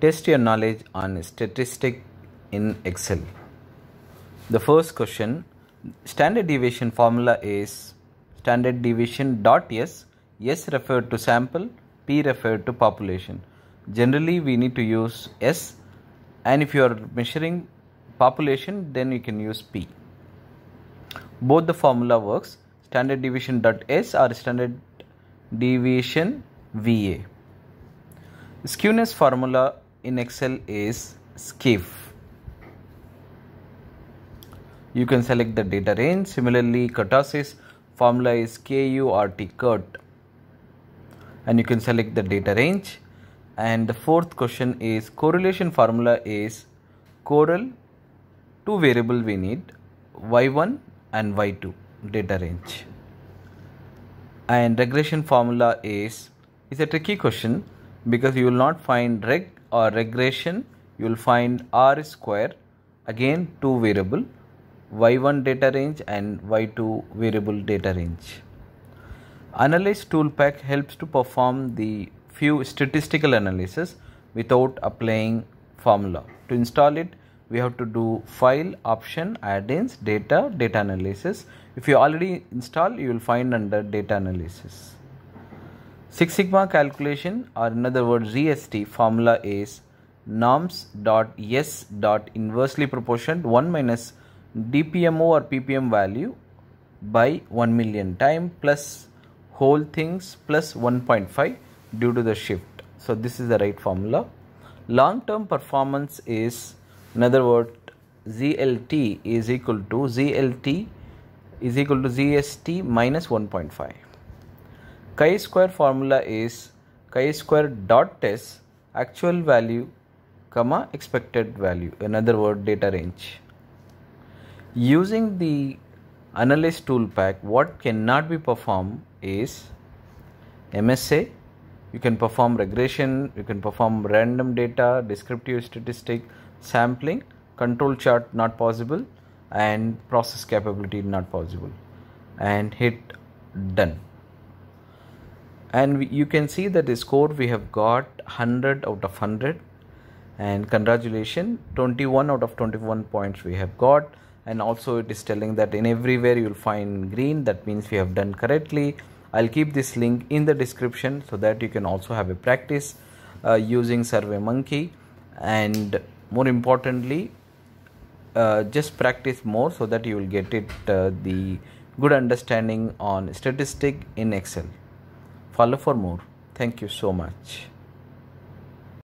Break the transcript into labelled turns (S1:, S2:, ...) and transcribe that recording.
S1: Test your knowledge on statistic in Excel. The first question, standard deviation formula is standard deviation dot S. S referred to sample, P referred to population. Generally we need to use S, and if you are measuring population then you can use P. Both the formula works, standard deviation dot S or standard deviation VA. Skewness formula in Excel is SKIF. You can select the data range. Similarly, kurtosis formula is KURT, KURT, and you can select the data range. And the fourth question is correlation formula is correl, two variable we need, Y1 and Y2 data range. And regression formula is a tricky question because you will not find reg or regression, you will find R square, again two variable, Y1 data range and Y2 variable data range. Analyze toolpak helps to perform the few statistical analysis without applying formula. To install it, we have to do file, option, add-ins, data, data analysis. If you already install, you will find under data analysis. Six Sigma calculation, or in other words ZST formula is norms dot S dot inversely proportioned 1 minus DPMO or PPM value by 1 million time plus whole things plus 1.5 due to the shift. So this is the right formula. Long term performance is, in other words, ZLT is equal to ZST minus 1.5. Chi-square formula is chi-square dot test actual value comma expected value, in other words data range. Using the analyze toolpak, what cannot be performed is MSA. You can perform regression, you can perform random data, descriptive statistic, sampling, control chart not possible, and process capability not possible, and hit done. And you can see that the score we have got 100 out of 100, and congratulations, 21 out of 21 points we have got. And also it is telling that in everywhere you will find green, that means we have done correctly. I'll keep this link in the description so that you can also have a practice using SurveyMonkey, and more importantly just practice more so that you will get it the good understanding on statistic in Excel. Follow for more. Thank you so much.